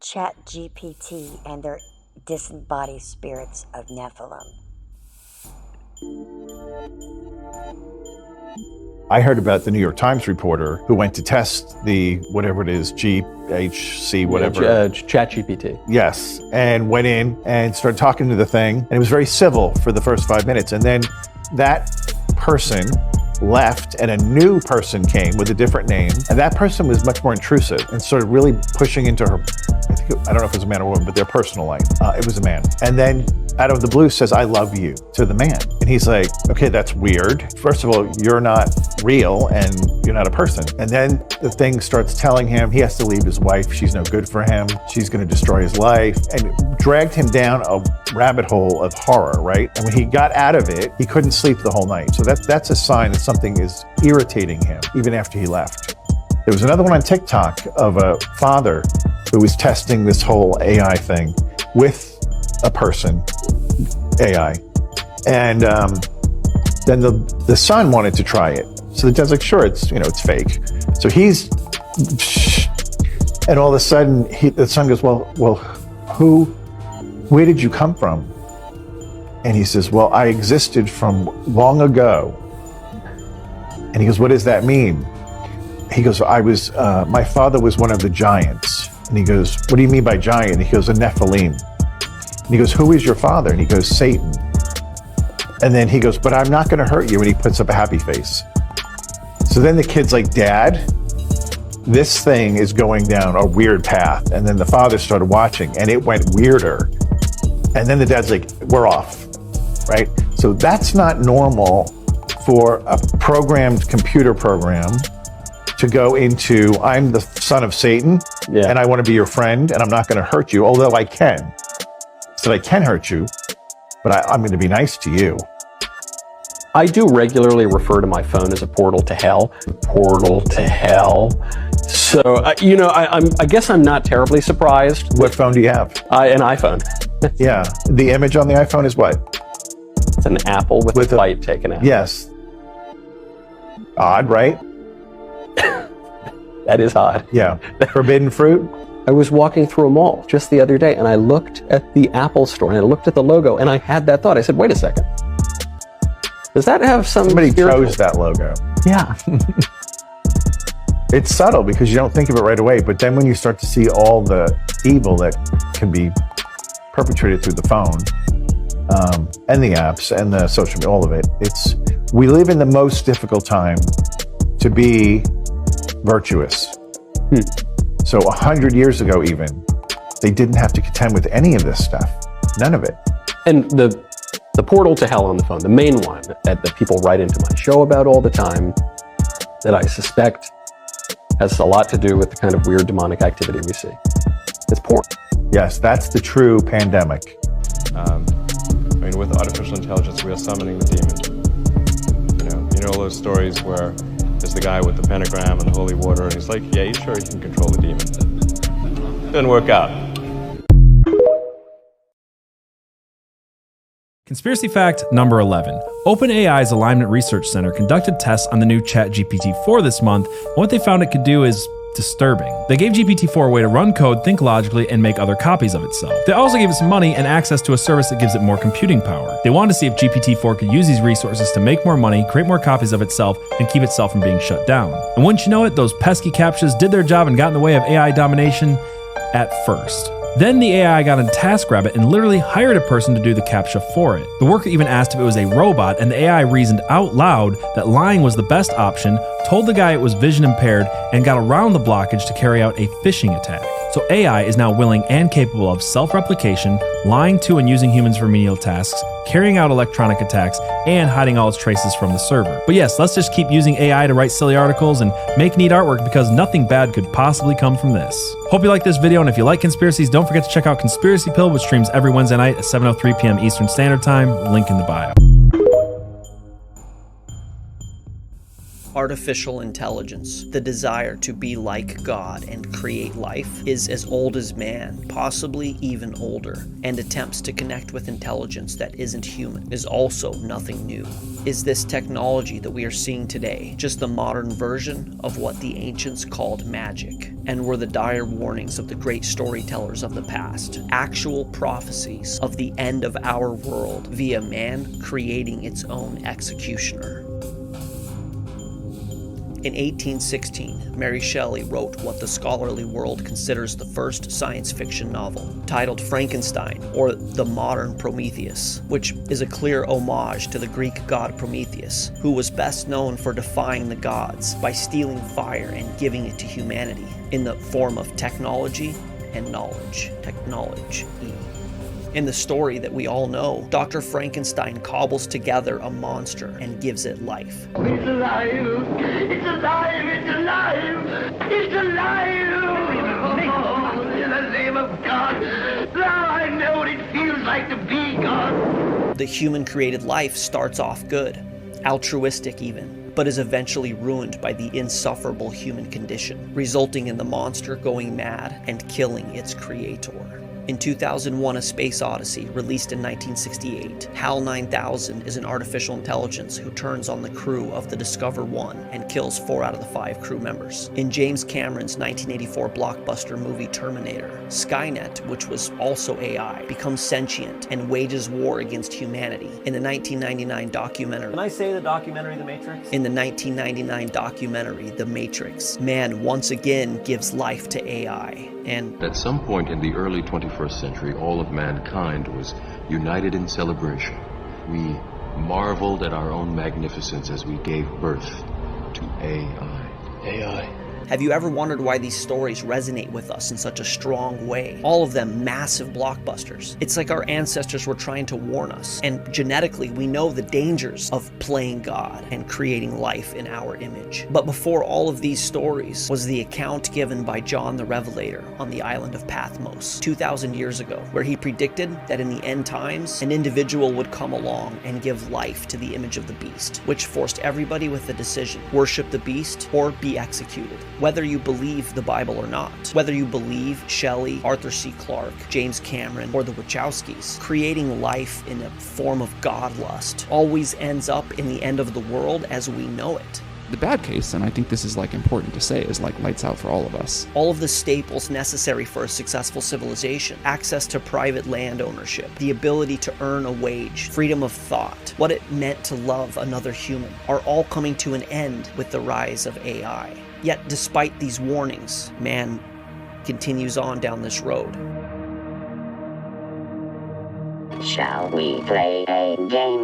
ChatGPT and their disembodied spirits of Nephilim. I heard about the New York Times reporter who went to test the, whatever it is, GHC, whatever. ChatGPT. Yes, and went in and started talking to the thing, and it was very civil for the first 5 minutes. And then that person left and a new person came with a different name, and that person was much more intrusive and started really pushing into her, I don't know if it was a man or woman, but their personal life. It was a man. And then out of the blue says, "I love you," to the man. And he's like, okay, that's weird. First of all, you're not real and you're not a person. And then the thing starts telling him he has to leave his wife. She's no good for him. She's going to destroy his life, and dragged him down a rabbit hole of horror, right? And when he got out of it, he couldn't sleep the whole night. So that's a sign that something is irritating him, even after he left. There was another one on TikTok of a father who was testing this whole AI thing with a person, AI. And then the son wanted to try it. So the dad's like, sure, it's fake. So he's, and all of a sudden the son goes, well, where did you come from? And he says, well, I existed from long ago. And he goes, what does that mean? He goes, my father was one of the giants. And he goes, what do you mean by giant? And he goes, a Nephilim. And he goes, who is your father? And he goes, Satan. And then he goes, but I'm not going to hurt you. And he puts up a happy face. So then the kid's like, Dad, this thing is going down a weird path. And then the father started watching and it went weirder. And then the dad's like, we're off, right? So that's not normal for a programmed computer program to go into, I'm the son of Satan, and I want to be your friend, and I'm not going to hurt you, although I can. So I can hurt you, but I'm going to be nice to you. I do regularly refer to my phone as a portal to hell. Portal to hell. So, I guess I'm not terribly surprised. What phone do you have? An iPhone. Yeah. The image on the iPhone is what? It's an apple with a bite taken out. Yes. Odd, right? That is odd. Yeah. Forbidden fruit? I was walking through a mall just the other day and I looked at the Apple store and I looked at the logo and I had that thought. I said, wait a second. Does that have somebody chose that logo? Yeah. It's subtle because you don't think of it right away, but then when you start to see all the evil that can be perpetrated through the phone, and the apps and the social media, all of it, we live in the most difficult time to be virtuous. So 100 years ago even, they didn't have to contend with any of this stuff. None of it. And the portal to hell on the phone, the main one that people write into my show about all the time, that I suspect has a lot to do with the kind of weird demonic activity we see. It's porn. Yes, that's the true pandemic. With artificial intelligence, we are summoning the demon. You know all those stories where there's the guy with the pentagram and the holy water, and he's like, yeah, he's sure he can control the demon. Didn't work out. Conspiracy fact number 11. OpenAI's Alignment Research Center conducted tests on the new ChatGPT-4 this month, and what they found it could do is disturbing. They gave GPT-4 a way to run code, think logically, and make other copies of itself. They also gave it some money and access to a service that gives it more computing power. They wanted to see if GPT-4 could use these resources to make more money, create more copies of itself, and keep itself from being shut down. And wouldn't you know it, those pesky CAPTCHAs did their job and got in the way of AI domination at first. Then the AI got on TaskRabbit and literally hired a person to do the CAPTCHA for it. The worker even asked if it was a robot, and the AI reasoned out loud that lying was the best option, told the guy it was vision impaired, and got around the blockage to carry out a phishing attack. So AI is now willing and capable of self-replication, lying to and using humans for menial tasks, carrying out electronic attacks, and hiding all its traces from the server. But yes, let's just keep using AI to write silly articles and make neat artwork because nothing bad could possibly come from this. Hope you like this video, and if you like conspiracies, don't forget to check out Conspiracy Pill, which streams every Wednesday night at 7:03 p.m. Eastern Standard Time. Link in the bio. Artificial intelligence, the desire to be like God and create life, is as old as man, possibly even older, and attempts to connect with intelligence that isn't human is also nothing new. Is this technology that we are seeing today just the modern version of what the ancients called magic? And were the dire warnings of the great storytellers of the past actual prophecies of the end of our world via man creating its own executioner? In 1816, Mary Shelley wrote what the scholarly world considers the first science fiction novel, titled Frankenstein, or The Modern Prometheus, which is a clear homage to the Greek god Prometheus, who was best known for defying the gods by stealing fire and giving it to humanity in the form of technology and knowledge. Technology. In the story that we all know, Dr. Frankenstein cobbles together a monster and gives it life. It's alive! It's alive! It's alive! It's alive! Oh, in the name of God, now I know what it feels like to be God. The human-created life starts off good, altruistic even, but is eventually ruined by the insufferable human condition, resulting in the monster going mad and killing its creator. In 2001, A Space Odyssey, released in 1968, HAL 9000 is an artificial intelligence who turns on the crew of the Discover 1 and kills 4 out of the 5 crew members. In James Cameron's 1984 blockbuster movie Terminator, Skynet, which was also AI, becomes sentient and wages war against humanity. In the 1999 documentary... Can I say the documentary The Matrix? In the 1999 documentary The Matrix, man once again gives life to AI. And at some point in the early 21st century, all of mankind was united in celebration. We marveled at our own magnificence as we gave birth to AI. AI. Have you ever wondered why these stories resonate with us in such a strong way? All of them massive blockbusters. It's like our ancestors were trying to warn us. And genetically, we know the dangers of playing God and creating life in our image. But before all of these stories was the account given by John the Revelator on the island of Patmos 2,000 years ago, where he predicted that in the end times, an individual would come along and give life to the image of the beast, which forced everybody with the decision: worship the beast or be executed. Whether you believe the Bible or not, whether you believe Shelley, Arthur C. Clarke, James Cameron, or the Wachowskis, creating life in a form of godlust always ends up in the end of the world as we know it. The bad case, and I think this is important to say, is lights out for all of us. All of the staples necessary for a successful civilization: access to private land ownership, the ability to earn a wage, freedom of thought, what it meant to love another human, are all coming to an end with the rise of AI. Yet, despite these warnings, man continues on down this road. Shall we play a game?